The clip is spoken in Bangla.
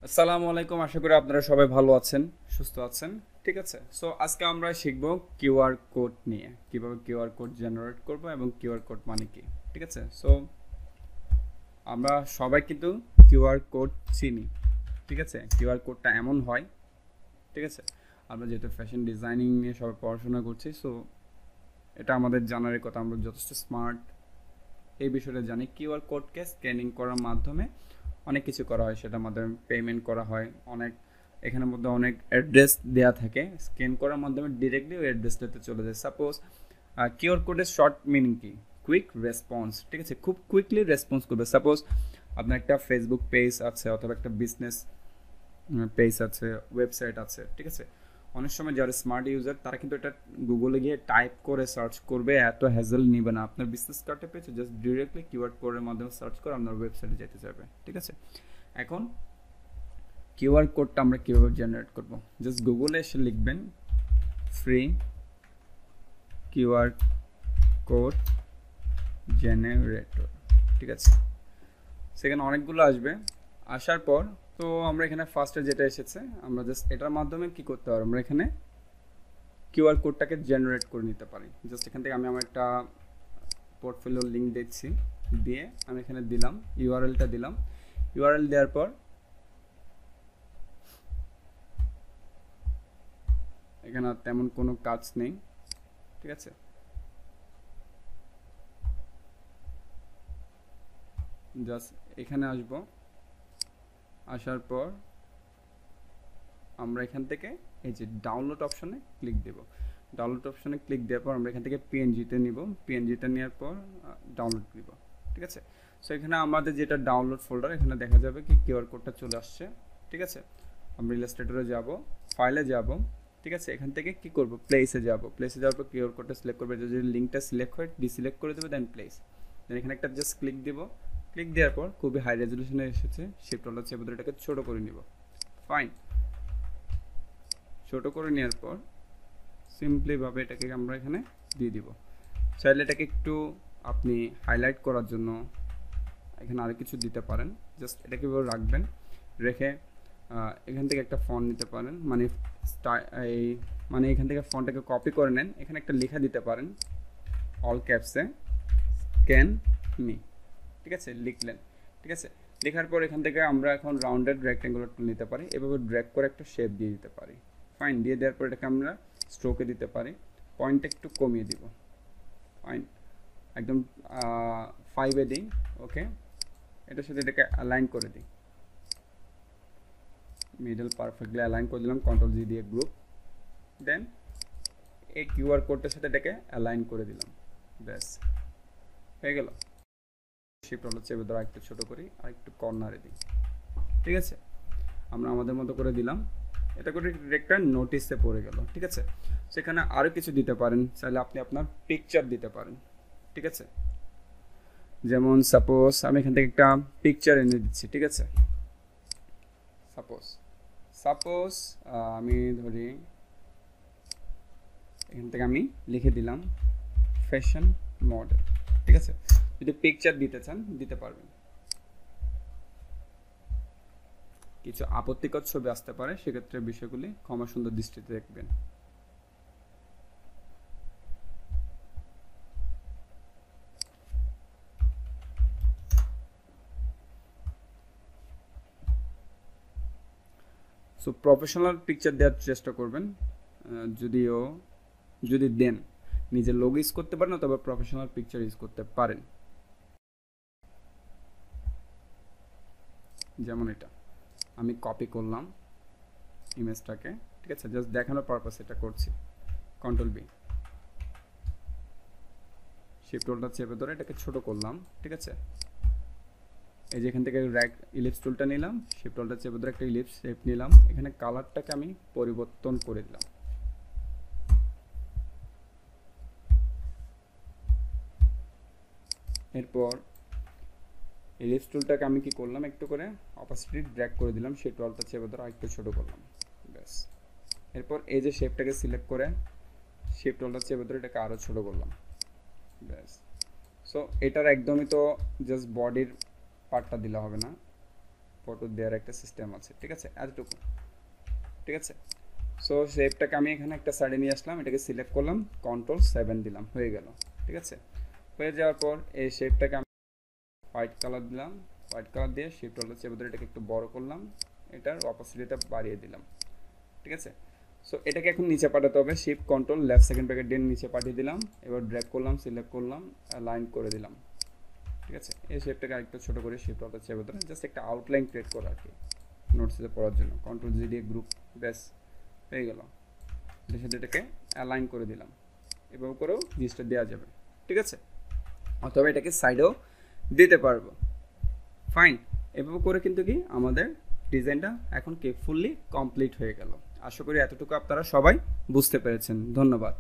আসসালামু আলাইকুম, আশা করি আপনারা সবাই ভালো আছেন, সুস্থ আছেন। ঠিক আছে, সো আজকে আমরা শিখব কিউআর কোড নিয়ে, কিভাবে কিউআর কোড জেনারেট করব এবং কিউআর কোড মানে কি। ঠিক আছে, সো আমরা সবাই কিন্তু কিউআর কোড চিনি। ঠিক আছে, কিউআর কোডটা এমন হয়, ঠিক আছে, আমরা যেহেতু ফ্যাশন ডিজাইনিং নিয়ে সবাই পড়াশোনা করছি, সো এটা আমাদের জানার কথা, আমরা যথেষ্ট স্মার্ট এই বিষয়টা জানি। কিউআর কোডকে স্ক্যানিং করার মাধ্যমে অনেক কিছু করা হয়, সেটার মাধ্যমে পেমেন্ট করা হয়। এখানের মধ্যে অনেক অ্যাড্রেস দেওয়া থাকে, স্ক্যান করার মাধ্যমে ডিরেক্টলি ওই অ্যাড্রেসটাতে চলে যায়। সাপোজ কিউআর কোডের শর্ট মিনিং কি? Quick response. ঠিক আছে, খুব কুইকলি রেসপন্স করবে। সাপোজ আপনার একটা ফেসবুক পেজ আছে অথবা একটা বিজনেস পেজ আছে, ওয়েবসাইট আছে। ঠিক আছে, অনেক সময় যারা স্মার্ট ইউজার তারা কিন্তু এটা গুগলে গিয়ে টাইপ করে সার্চ করবে, এত হ্যাজেল নিবে না। আপনার বিজনেস কার্ডে পেয়েছে, জাস্ট ডিরেক্টলি কিওয়ার্ড কোডের মাধ্যমে সার্চ করে আপনার ওয়েবসাইটে যেতে যাবে। ঠিক আছে, এখন কিউআর কোডটা আমরা কীভাবে জেনারেট করব? জাস্ট গুগলে এসে লিখবেন ফ্রি কিউআর কোড জেনারেটর। ঠিক আছে, সেখানে অনেকগুলো আসবে। আসার পর তো আমরা এখানে ফার্স্টে যেটা এসেছে, আমরা জাস্ট এটার মাধ্যমে কি করতে পারবো, আমরা এখানে কিউআর কোডটাকে জেনারেট করে নিতে পারি। জাস্ট এখান থেকে আমি আমার একটা পোর্টফোলিওর লিঙ্ক দিচ্ছি, দিয়ে আমি এখানে দিলাম ইউআরএলটা দিলাম। ইউআরএল দেওয়ার পর এখানে তেমন কোনো কাজ নেই। ঠিক আছে, জাস্ট এখানে আসব। আসার পর আমরা এখান থেকে এই যে ডাউনলোড অপশনে ক্লিক দেব। ডাউনলোড অপশনে ক্লিক দেওয়ার পর আমরা এখান থেকে পিএনজিতে নিব। পিএনজিতে নেওয়ার পর ডাউনলোড দিব। ঠিক আছে, সো এখানে আমাদের যেটা ডাউনলোড ফোল্ডার, এখানে দেখা যাবে কি কিউআর কোডটা চলে আসছে। ঠিক আছে, আমরা ইলাস্ট্রেটরে যাব, ফাইলে যাব। ঠিক আছে, এখান থেকে কি করব, প্লেসে যাব। প্লেসে যাওয়ার পর কিউআর কোডটা সিলেক্ট করবে, যদি লিঙ্কটা সিলেক্ট হয় ডিসিলেক্ট করে দেবে, দেন প্লেস। দেন এখানে একটা জাস্ট ক্লিক দিব। ক্লিক দেওয়ার পর খুবই হাই রেজলিউশনে এসেছে, শিফট হল চেপে ধরে এটাকে ছোটো করে নিব। ফাইন, ছোটো করে নেওয়ার পর সিম্পলিভাবে এটাকে আমরা এখানে দিয়ে দিব। চাইলে এটাকে একটু আপনি হাইলাইট করার জন্য এখানে আরও কিছু দিতে পারেন। জাস্ট এটাকে এভাবে রাখবেন, রেখে এখান থেকে একটা ফন্ট নিতে পারেন, মানে এখান থেকে ফন্টটাকে কপি করে নেন। এখানে একটা লেখা দিতে পারেন অল ক্যাপসে, স্ক্যান মি। ঠিক আছে, লিখলেন। ঠিক আছে, লেখার পর এখান থেকে আমরা এখন রাউন্ডেড রেক্ট্যাঙ্গুলার টুল নিতে পারি, এভাবে ড্র্যাগ করে একটা শেপ দিয়ে দিতে পারি। ফাইন, দিয়ে দেওয়ার পর এটাকে আমরা স্ট্রোকে দিতে পারি, পয়েন্টটা একটু কমিয়ে দিব। ফাইন, একদম 5-এ দিই। ওকে, এটার সাথে এটাকে অ্যালাইন করে দিই, মিডল পারফেক্টলি অ্যালাইন করে দিলাম, কন্ট্রোল-জি দিয়ে গ্রুপ। দেন এই কিউআর কোডটার সাথে এটাকে অ্যালাইন করে দিলাম, ব্যাস হয়ে গেল। শিফট হলো চেপে ধরে একটু ছোটো করি, আর একটু কর্নারে দিই। ঠিক আছে, আমরা আমাদের মতো করে দিলাম, এটা করে একটা নোটিসে পড়ে গেল। ঠিক আছে, সেখানে আরও কিছু দিতে পারেন, চাইলে আপনি আপনার পিকচার দিতে পারেন। ঠিক আছে, যেমন সাপোজ আমি এখান থেকে একটা পিকচার এনে দিচ্ছি। ঠিক আছে, সাপোজ আমি ধরি এখান থেকে আমি লিখে দিলাম ফ্যাশন মডেল। ঠিক আছে, যদি পিকচার দিতে চান দিতে পারবেন। কিছু আপত্তিকর ছবি আসতে পারে, সেক্ষেত্রে বিষয়গুলি ক্ষমা সুন্দর দৃষ্টিতে দেখবেন। সো প্রফেশনাল পিকচার দেওয়ার চেষ্টা করবেন, যদি দেন নিজের লোগো ইউজ করতে পারেন অথবা প্রফেশনাল পিকচার ইউজ করতে পারেন। যেমন এটা আমি কপি করলাম ইমেজটাকে। ঠিক আছে, জাস্ট দেখানোর পারপাস এটা করছি। কন্ট্রোল-বি, শিফট হোল্ডার চেপে ধরে এটাকে ছোট করলাম। ঠিক আছে, এই যে এখান থেকে ইলিপস টুলটা নিলাম, শিফট হোল্ডার চেপে ধরে একটা ইলিপস শেপ নিলাম। এখানে কালারটাকে আমি পরিবর্তন করে দিলাম। এরপর ইলিপস টুলটাকে আমি কি করলাম, একটু করে অপাসিটি ড্র্যাগ করে দিলাম, শিফট হোল্ডারটা চেপে ধরে আরেকটু ছোট করলাম, ব্যাস। এরপর এই যে শেপটাকে সিলেক্ট করে শিফট হোল্ডার চেপে ধরে এটাকে আরও ছোট করলাম, ব্যাস। সো এটার একদমই তো জাস্ট বডির পার্টটা দিলে হবে না, ফটো দেওয়ার একটা সিস্টেম আছে, ঠিক আছে, এতটুকু, ঠিক আছে। সো শেপটাকে আমি এখানে একটা সাইডে নিয়ে আসলাম, এটাকে সিলেক্ট করলাম, Ctrl+7 দিলাম, হয়ে গেল, ঠিক আছে। হয়ে যাওয়ার পর এই শেপটাকে আমি হোয়াইট কালার দিলাম, হোয়াইট কালার দিয়ে শিফট হোল্ডার চেপে ধরে এটাকে একটু বড় করলাম, এটার অপোসিটিটা বাড়িয়ে দিলাম, ঠিক আছে। সো এটাকে এখন নিচে পাঠাতে হবে, shift control left second bracket দিয়ে নিচে পাঠিয়ে দিলাম, এবার ড্র্যাগ করলাম, সিলেক্ট করলাম, লাইন করে দিলাম, ঠিক আছে। এই শেপটাকে আরেকটু ছোটো করে শিফট হোল্ডার চেপে ধরে জাস্ট একটা আউটলাইন ক্রিয়েট করা আর কি নোটসে পড়ার জন্য, Ctrl+G দিয়ে গ্রুপ, ব্যাস হয়ে গেল। এটার সাথে এটাকে অ্যালাইন করে দিলাম, এভাবে করেও জিনিসটা দেওয়া যাবে, ঠিক আছে। অথবা এটাকে সাইডেও দিতে পারবো, ফাইন। এভাবে করে কিন্তু কি আমাদের ডিজাইনটা এখন কি ফুললি কমপ্লিট হয়ে গেল। আশা করি এতটুকু আপনারা সবাই বুঝতে পেরেছেন। ধন্যবাদ।